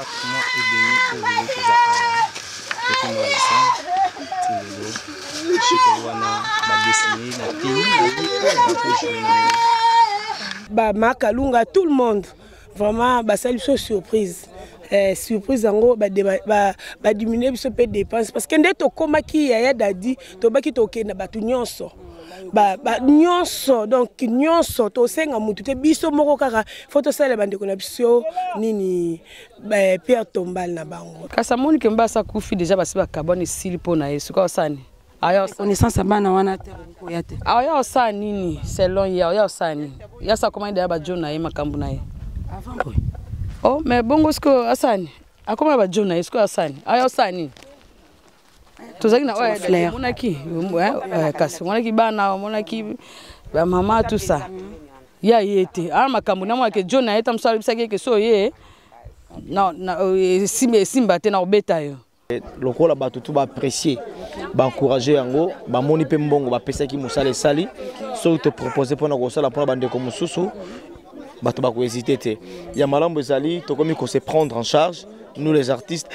4 mois et demi au Vélo Koza. Depuis moi, Makalunga, tout le monde. Vraiment, ça a une surprise. Surprise en gros, diminuer peu de dépenses. Parce que dès que tu as dit, tu as dit que nyonso donc nyonso to senga mutu te biso moko kaka photo sala bande ko na biso nini Pierre Tombal na bango kasa moni ke mbasa kufi déjà basi ba carbone silipo na yesu ka osani aya connaissance bana wana te ko yate aya osani nini selon ya aya osani ya sa comment de ba jona ye makambu na ye avant oh mais bongo sko asani akoma ba jona yesu ka osani aya osani tozaki na ouais monaki kasi monaki bana monaki ba mama tout ça ya yete a makambu na moi que John na eta msala bisaki que so ye non simba te na obeta yo lokola bato tout ba apprécier ba encourager yango ba moni pe mbongo ba pesaki musala sali so te proposer pour na ko sala pour bande comme mususu bato ba ko hésiter te ya malambo ezali to komi ko se prendre en charge nous les artistes.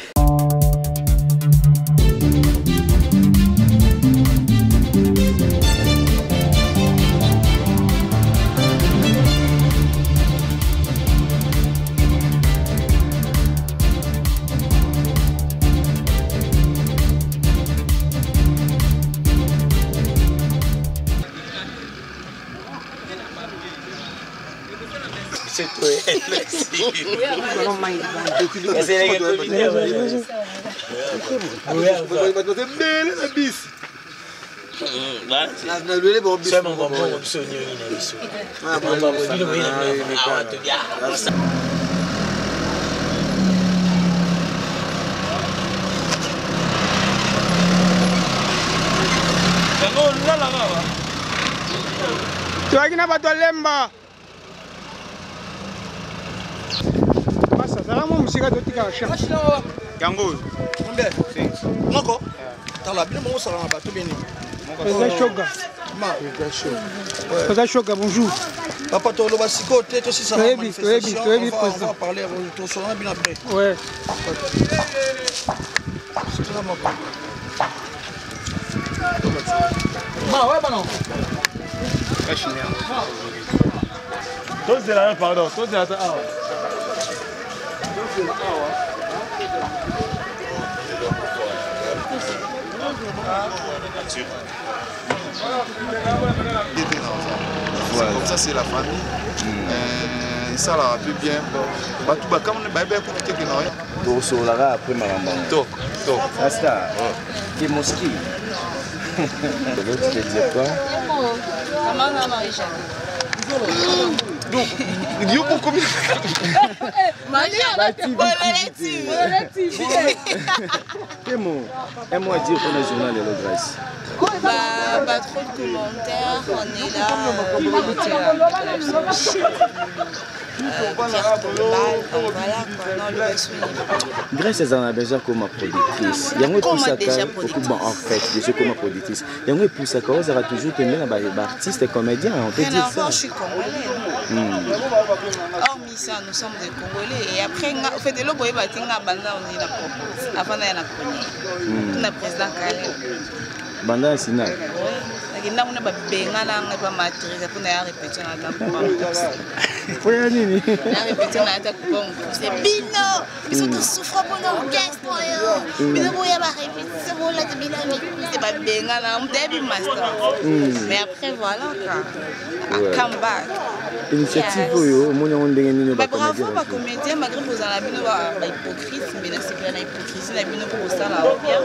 C'est toi. Vraiment musique de tika cherche. Gango. Combien? Moko. Tala bien mon salon ba to bien. Président Choga. Président Choga, bonjour. Papa to lo basiko te to si ça. On va parler to salon bien après. Ouais. C'est là moko. Bah ouais bah non. Tous de la pardon, tous de la Voilà. Comme ça c'est la famille. Ça l'a plus bien. Tout bas comme on est bien compliqué que non. Donc sur la après ma maman. Top. Asta. Qui mosquée. Tu disais quoi? Donc, il pour combien? Et moi dire qu'on est journal et le Grèce. Pas trop de commentaires, on est là. Grèce est en déjà comme productrice. Il y a un peu ça en fait, déjà comme productrice. Il y a un peu ça quand on a toujours aimé les artistes et comédiens, on peut dire ça. Je suis congolais. Hormis ça, nous sommes des Congolais. Et après, on fait des lobes, on est là avant d'aller à la Congolais. On a président Kalé. Banda Sina. Oui. On a pas pas maîtrise pour aller répéter dans la Pour y aller ni. Répéter dans la c'est Bino. Ils sont tous souffrants pour l'orchestre. Bino il y a pas répétition pour la Bino. C'est pas Bengala, on début master. Mais après voilà quoi. Come back. Initiative yo, mon on ndenge nini ba comédien. Bravo ba comédien malgré vous en la Bino ba hypocrite, mais là c'est pas la hypocrisie, la Bino pour ça là bien.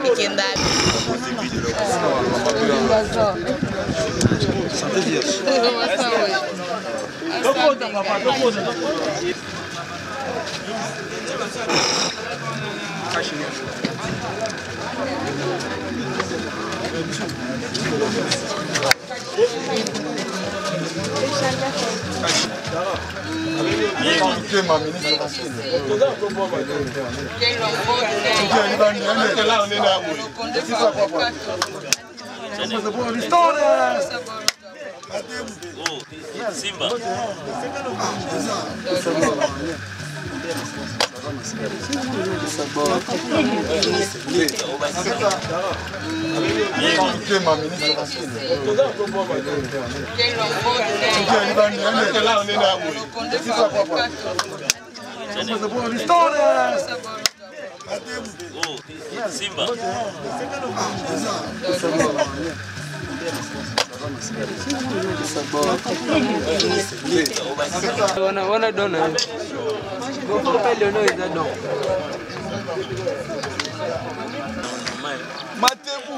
Et kenda Simba. Simba. Wana dona. Go pele no eza don. Matebu.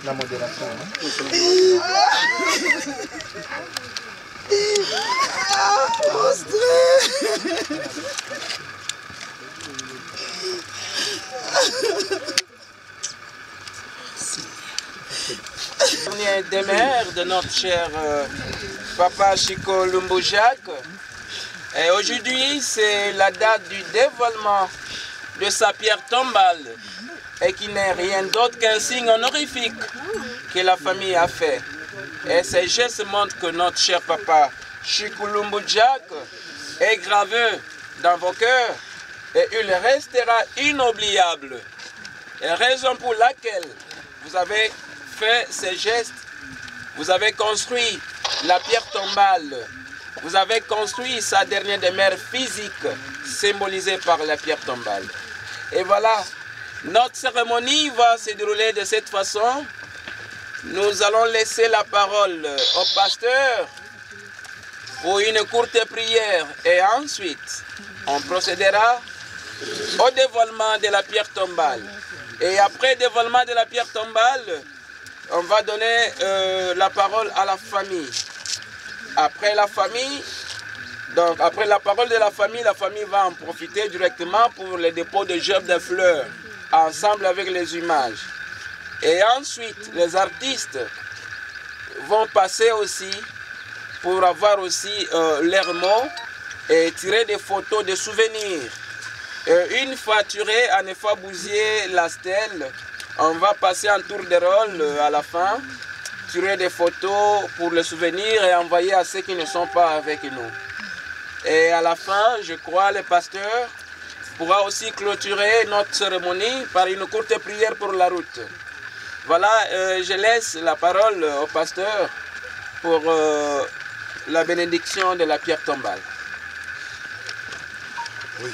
La modération. Des mères de notre cher papa Chico Lumbu-Jacques. Et aujourd'hui, c'est la date du dévoilement de sa pierre tombale et qui n'est rien d'autre qu'un signe honorifique que la famille a fait. Et ces gestes montrent que notre cher papa Chico Lumbu-Jacques est gravé dans vos cœurs et il restera inoubliable. Et raison pour laquelle vous avez fait ces gestes, vous avez construit la pierre tombale, vous avez construit sa dernière demeure physique symbolisée par la pierre tombale. Et voilà, notre cérémonie va se dérouler de cette façon. Nous allons laisser la parole au pasteur pour une courte prière et ensuite on procédera au dévoilement de la pierre tombale. Et après le dévoilement de la pierre tombale, on va donner la parole à la famille. Après la famille, donc après la parole de la famille va en profiter directement pour le dépôt de gerbes de fleurs, ensemble avec les images. Et ensuite, les artistes vont passer aussi pour avoir aussi leurs mots et tirer des photos de souvenirs. Une fois tiré, à ne pas bousiller la stèle, on va passer un tour de rôle à la fin, tirer des photos pour les souvenirs et envoyer à ceux qui ne sont pas avec nous. Et à la fin, je crois, le pasteur pourra aussi clôturer notre cérémonie par une courte prière pour la route. Voilà, je laisse la parole au pasteur pour la bénédiction de la pierre tombale. Oui.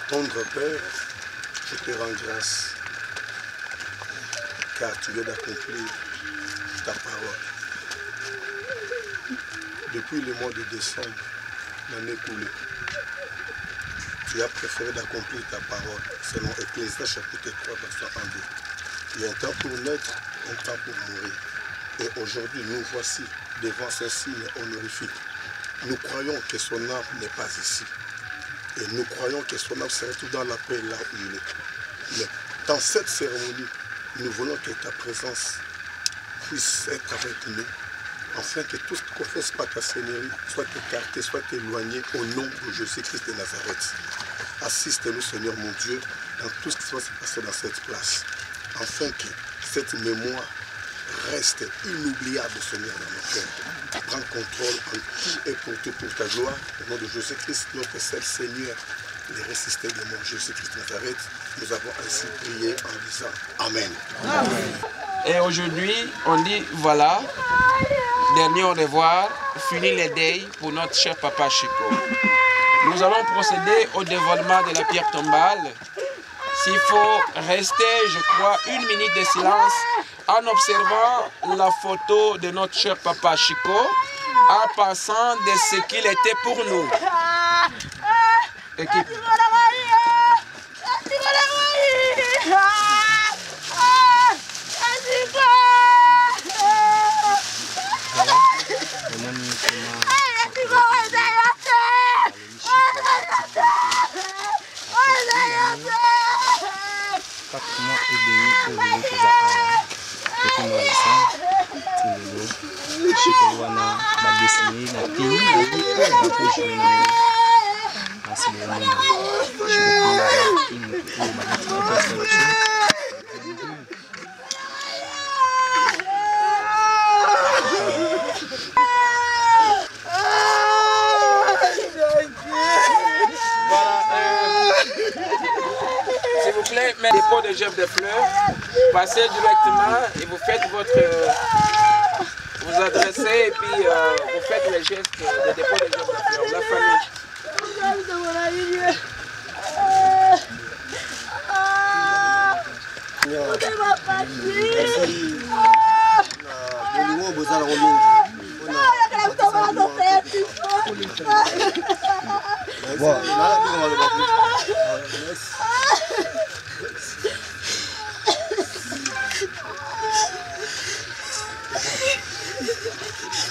Tendre Père, je te rends grâce car tu viens d'accomplir ta parole. Depuis le mois de décembre, l'année écoulée, tu as préféré d'accomplir ta parole selon Ecclésiaste chapitre 3, verset 1-2. Il y a un temps pour naître, un temps pour mourir. Et aujourd'hui, nous voici devant ce signe honorifique. Nous croyons que son âme n'est pas ici. Et nous croyons que son âme se retrouve dans la paix là où il est. Mais dans cette cérémonie, nous voulons que ta présence puisse être avec nous, afin que tout ce qu'on fait par ta Seigneurie soit écarté, soit éloigné au nom de Jésus-Christ de Nazareth. Assiste-nous, Seigneur mon Dieu, dans tout ce qui va se passer dans cette place, afin que cette mémoire reste inoubliable, Seigneur, dans nos cœurs. Prends contrôle en tout et pour tout pour ta gloire. Au nom de Jésus-Christ, notre seul Seigneur, les ressuscités de mon Jésus-Christ de Nazareth, nous avons ainsi prié en disant Amen. Amen. Et aujourd'hui, on dit voilà, dernier au revoir, fini les deuils pour notre cher Papa Chico. Nous allons procéder au dévoilement de la pierre tombale. S'il faut rester, je crois, 1 minute de silence en observant la photo de notre cher Papa Chico, en pensant de ce qu'il était pour nous. Équipe. S'il vous plaît, mettez des pots de gerbes de fleurs, passez directement et vous faites votre... vous adressez et puis vous faites les gestes de dépôt de gerbes de fleurs. La famille.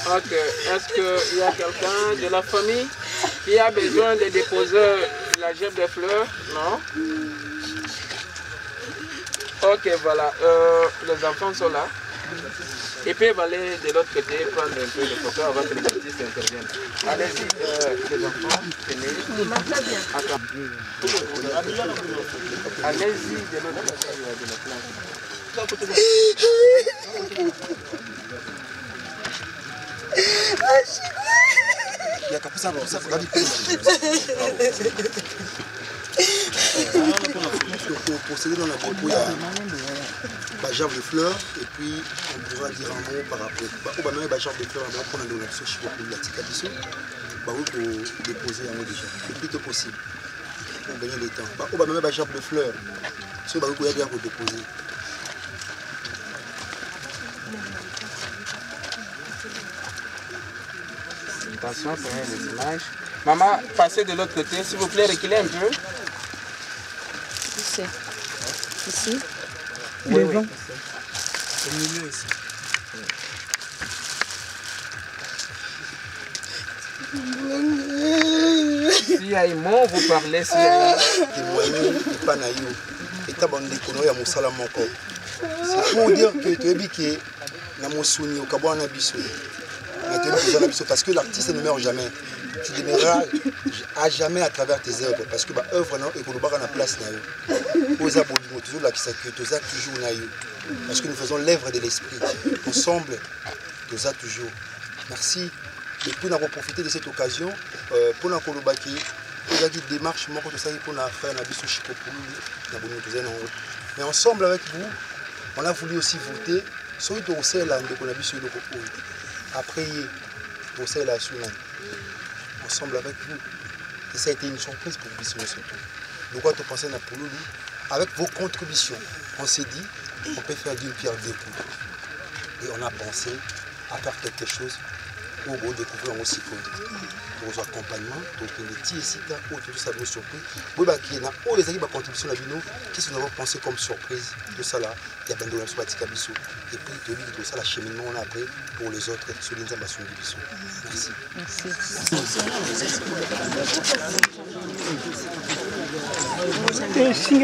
Ok, est-ce qu'il y a quelqu'un de la famille qui a besoin de déposer la gerbe de fleurs? Non? Ok, voilà, les enfants sont là. Ils peuvent aller de l'autre côté, prendre un peu de photos avant que les artistes interviennent. Allez-y, les enfants, venez. Allez-y de l'autre côté de la place. Pour procéder dans la dépôt, il y a la gerbe de fleurs et puis on pourra dire un mot par rapport à la gerbe de fleurs. On va prendre un donation chez vous pour la ticabisson. Pour déposer un mot déjà le plus tôt possible pour gagner le temps. On va même la gerbe de fleurs. Si vous pouvez bien vous déposer. Attention, prenez les images. Maman, passez de l'autre côté, s'il vous plaît, reculez un peu. Ici. Devant. Au milieu ici. Si y a un mot, vous parlez. Si y a un c'est pour dire que tu es biqué dans mon souvenir au Kabouana Bissou. Parce que l'artiste ne meurt jamais. Tu demeureras à jamais à travers tes œuvres. Parce que l'œuvre est qu'on a la place. Toujours parce que nous faisons l'œuvre de l'esprit. Ensemble, nous avons toujours. Merci. Et puis nous avons profité de cette occasion pour nous Kolobaki. Nous avons une démarche pour nous faire un bisou chico pour nous. Mais ensemble avec vous, on a voulu aussi voter sur le dossier là qu'on a vu sur le coco. Après, dossier là sur ensemble avec vous. Et ça a été une surprise pour vous surtout. Nous quoi tu pensez à Pouloulou avec vos contributions. On s'est dit, on peut faire d'une pierre deux coups. Et on a pensé à faire quelque chose où on découvre aussi pour vos accompagnements, donc les petits ici, tout ça nous surpris. Oui, qui est là, où les amis, contribution à Bino, qu'est-ce que nous avons pensé comme surprise de ça là, il y a Bendo Batika Bissou. Et puis, de lui, tout ça, l'acheminement, on a appris pour les autres, sur les ambassades de Bissou. Merci.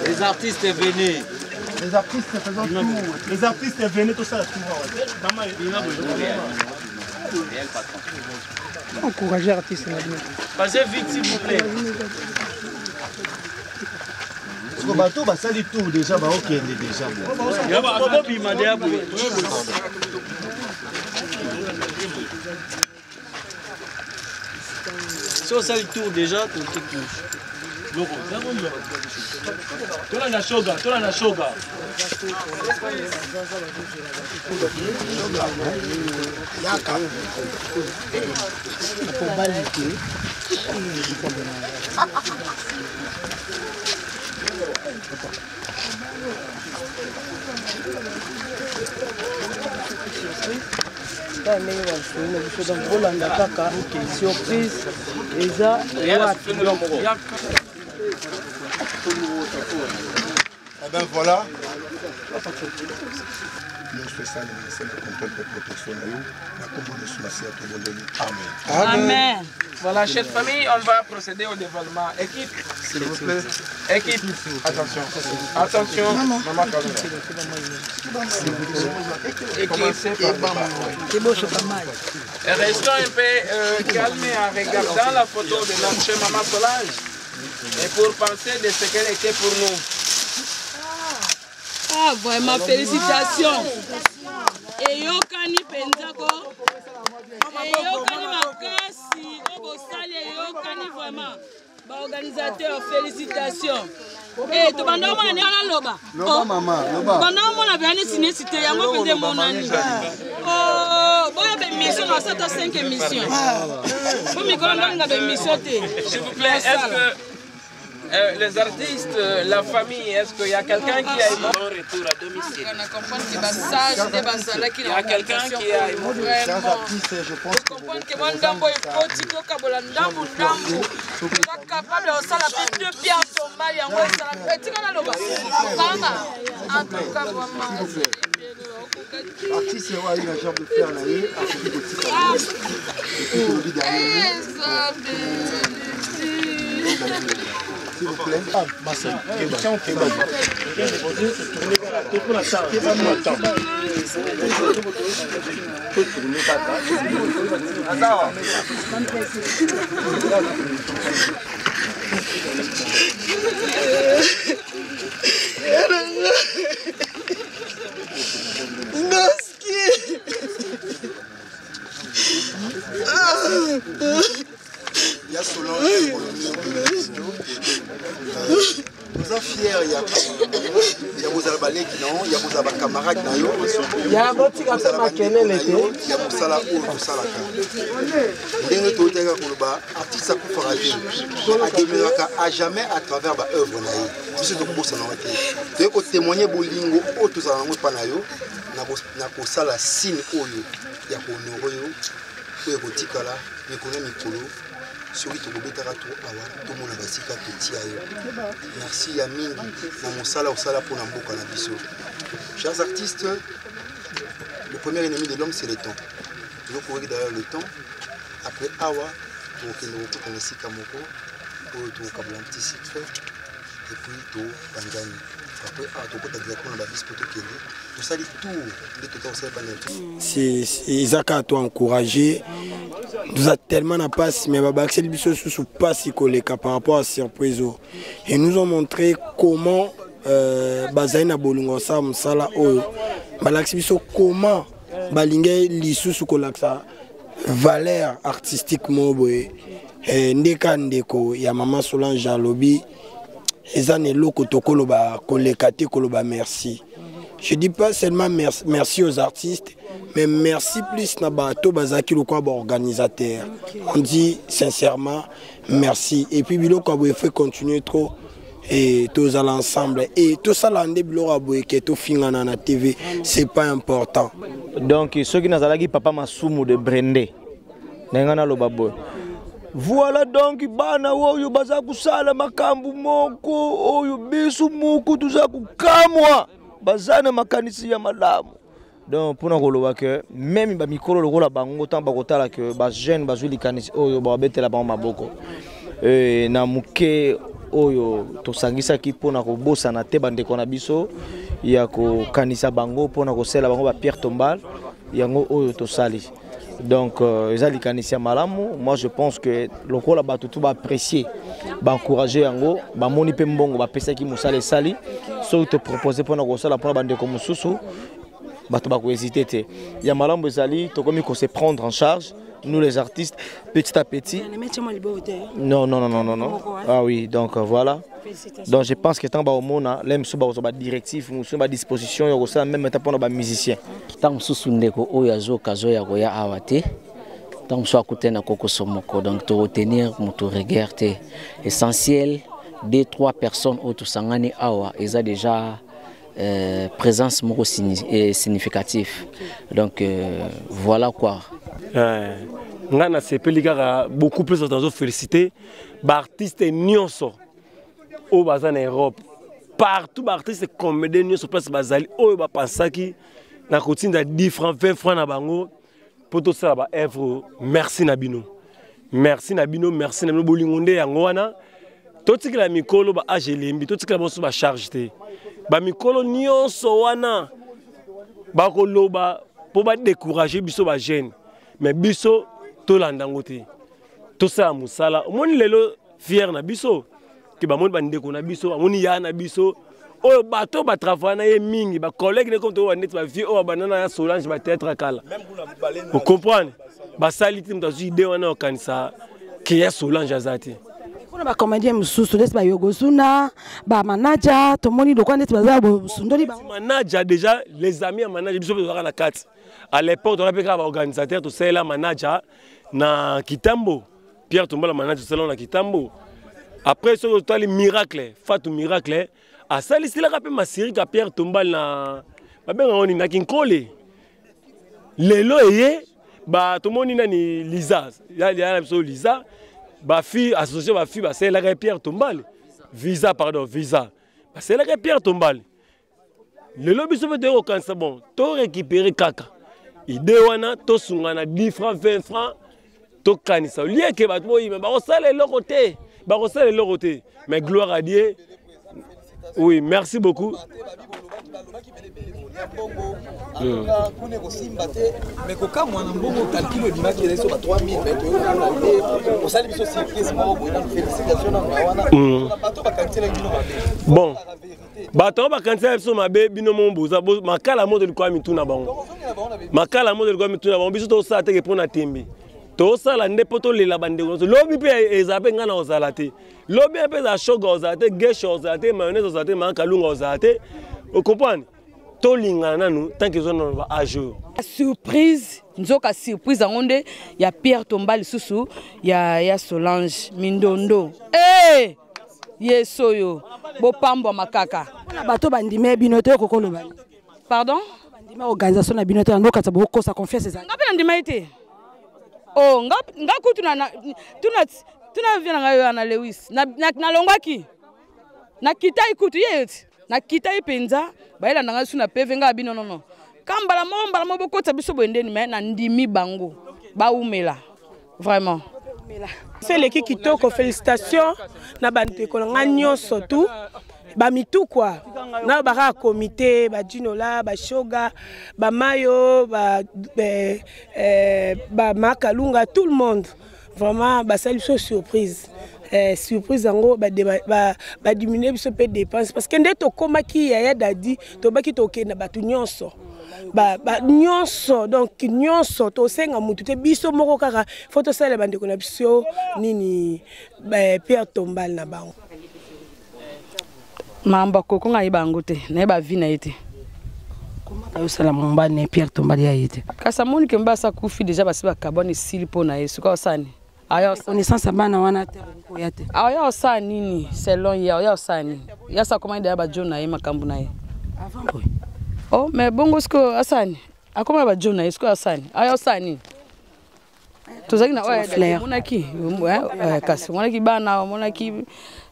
Les artistes venez. Les artistes faisant tout. Les artistes venaient tout ça. Encouragez les artistes. Passez vite s'il vous plaît. Le bateau va salir tout déjà, va ok déjà. Si on sale tout déjà, tout est cool. Tola na shoga. Yaka. Surprise, Eza, Eh bien voilà. Nous faisons ça, nous contrôle de protection. Amen. Amen. Voilà, chère famille, on va procéder au dévoilement. Équipe, s'il vous plaît. Équipe, attention. Attention, maman Caroline. Restons un peu calmés en regardant la photo de notre chère maman Solange. Et pour penser de ce qu'elle était pour nous. Ah, vraiment, félicitations. Et Yokani Penzako. Et Yokani Makasi. Obosali et Yokani vraiment. Organisateur, félicitations. Et tu vas nous demander à la loba. Loba, maman, loba. Tu vas nous demander à la ciné cité. Il y a moi qui mon ami. Oh, bon, il y a une mission, on a 5 émissions. Bon, mais quand on a une mission, s'il vous plaît, est-ce que les artistes, la famille, est-ce qu'il y a quelqu'un qui a eu bon retour à domicile? Il y a quelqu'un qui a eu bon retour. Je pense que vous comprenez que mon dambo est petit, que kabola ndambu ndambu. Vous capable de ça la deux pieds en Somalie, en West la petit kana loba. Mama, en tout cas vraiment. L'artiste a eu la jambe de fer là, s'il vous plaît. Ah, Marcel. Il y a Solange nous sommes fiers, il y a vos albalés qui n'ont, il y a vos camarades qui n'ont, il y a vos sala ou vos salaka. Nous sommes tous artistes à jamais à travers l'œuvre. Nous sommes témoigner bolingo ou tous en panayo, na sala signe oyo, ya ko noroyo, ou ya ko tikala, ya ko mikolo. soki tokobetaka to awa tomona basika totia yo. Merci ya mingi na mosala osala mpona mboka na biso. Chers artistes, le premier ennemi de l'homme c'est le temps. Nous courir derrière le temps. Après awa tokende kokota na sika moko oyo tokabula petit sucre et puis to banjani. Après tokota directement na bis poto kende. Tout ça dit tout de tout ça c'est Isaac à toi encouragé. Nous a tellement na passe mais baba Axel biso sous passe koleka par rapport à surprise et nous ont montré comment bazaina bolungo sa musala oyo balaxi biso comment balinge lisusu kolaksa valeur artistique moboye ndeka ndeko ya maman Solange alobi ezane loko tokoloba koleka te koloba merci. Je dis pas seulement merci aux artistes, mais merci plus na bato bazaki le quoi organisateur. On dit sincèrement merci. Et puis biloko aboye fait continuer trop et tous à l'ensemble et tout ça l'andé biloko aboye que tout fingana na TV, c'est pas important. Donc ceux qui nazalaki papa masumu de Brende. Nengana lo babo. Voilà donc bana oyo baza kusala makambu moko oyo bisu muku tuzaku kamwa. Bazana makanisi ya malamu. Donc pour nous koloba que même ba mikolo lokola bango tant bakotala que ba jeune bazuli kanisi oyo ba betela ba maboko na muke oyo to sangisa ki pona ko bosa na te bande kona biso ya ko kanisa bango pona ko sela bango ba Pierre Tombal yango oyo to sali. Donc ezali kanisi ya malamu. Moi je pense que lokola ba tout ba apprécier ba encourager yango ba moni pe mbongo ba pesa ki musale sali. So te proposer pour nous la pour bande comme Soussou, bato ba ko hésiter te. Ya malambo ezali to komi ko se prendre en charge nous les artistes petit à petit. Non. Ah oui, donc voilà. Donc je pense que tant ba omona l'aime so ba directif musu ba disposition yo ça même ta pour ba musicien. Tant Soussou ndeko oyazo kazo ya goya awate. Tant so akutena koko somoko donc to retenir moto regard essentiel. 2-3 personnes au Sangani Awa, ils ont déjà présence significative. Donc voilà quoi. Ngana c'est beaucoup plus de féliciter. Artistes nyonso au bazan Europe. Partout artistes comédiens nyonso place bazali au ba pensaki na continue de 10 francs 20 francs na bango pour tout ça ba œuvre. Merci Nabino. Merci Nabino bolingonde yango wana. Tout ce qui est mikolo ba age lembi, tout ce qui est ba charge te. Ba mikolo nyonso wana ba koloba pour ba décourager biso ba jeune. Mais biso to landango te. Tout ça musala. Moni lelo fier na biso ki ba moni ba ndeko na biso, moni ya na biso. Oyo bato ba travailler na ye mingi, ba collègue ne comme to net ba vie o banana ya Solange ba tête kala. Vous comprenez? Ba saliti mtazu idée wana okanisa ki ya Solange azati. Ba comédien mususu des ba yogosuna ba manager to moni do kwande baza bo sundoli ba manager déjà les amis à manager biso bezaka na 4 à l'époque on appelait ba organisateur to c'est la manager na Kitambo Pierre Tombala manager selon na Kitambo après ce to les miracles Fatou miracle a sali sila ka pe masiri ka Pierre Tombala na ba benga oni na kinkole lelo eye ba to moni na ni Lisa ya biso Lisa ba fille associée ba fille ba c'est la Pierre Tombal visa ba c'est la Pierre Tombal le lobby se veut au cancer bon to récupérer kaka idée wana to sungana 10 francs 20 francs to kanisa lié que ba boyi ba on sale le côté mais gloire à Dieu. Oui, merci beaucoup. Mais quand moi on calcule le dimanche il est sur 3000 on sali biso surprise mo boina félicitations na wana na bato ba kantina bino mabe bon bato ba kantina biso mabe bino mo boza makala mo de kwa mituna bango makala mo de kwa mituna bango biso to sa te ke pona tembi to sala nde poto lela bande lobi pe ezape ngana ozala te lobi pe za shoga ozala te gesho ozala te mayonnaise ozala te makalunga ozala te vous comprenez to lingana nous tant que zone va à jour surprise nzoka surprise ngonde ya Pierre Tombal susu ya Solange Mindondo yesoyo bo pambo makaka bato bandime binote kokolo bani pardon bandime organisation na binote ndoka tsa boko sa confiance za ngapena ndima ite oh ngakutu na tuna vient nga na Lewis na longwaki na kita ikutu yeti na kita ipenza baila nanga suna PV nga bino non kambala mo bokota biso bwendeni mais na ndimi bango ba umela vraiment c'est l'équipe kitoko félicitations na bandeko nga nyonso tout ba mitu quoi na ba comité ba dinola ba shoga ba mayo ba makalunga tout le monde vraiment ba salut surprise surprise yango ba diminuer biso pe dépense parce que ndeto komaki ya dadi to baki to kenda batu nyonso ba nyonso donc nyonso to senga mutu te biso moko kaka photo sala bandeko na biso nini Pierre Tombal na bango mamba koko ngai bango te na ba vi na yete ayo sala momba ne Pierre Tombal ya yete kasa moni ke mbasa kufi déjà basi ba carbone silipo na yesu ka osani ayo connaissance bana wana te ko yate ayo osani nini selon ya ayo osani ya sa commande ya ba John na ye makambu na ye avant boy oh mais bongo sko asani akoma ba John na ye sko asani ayo osani tozaki na oya monaki kasi monaki bana monaki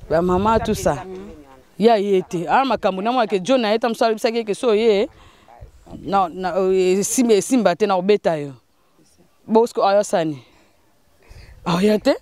ba mama tout ça ya yete a makambu na mwa ke John na eta msali bisaki ke so ye na simba te na obeta yo bosko ayo sani ayate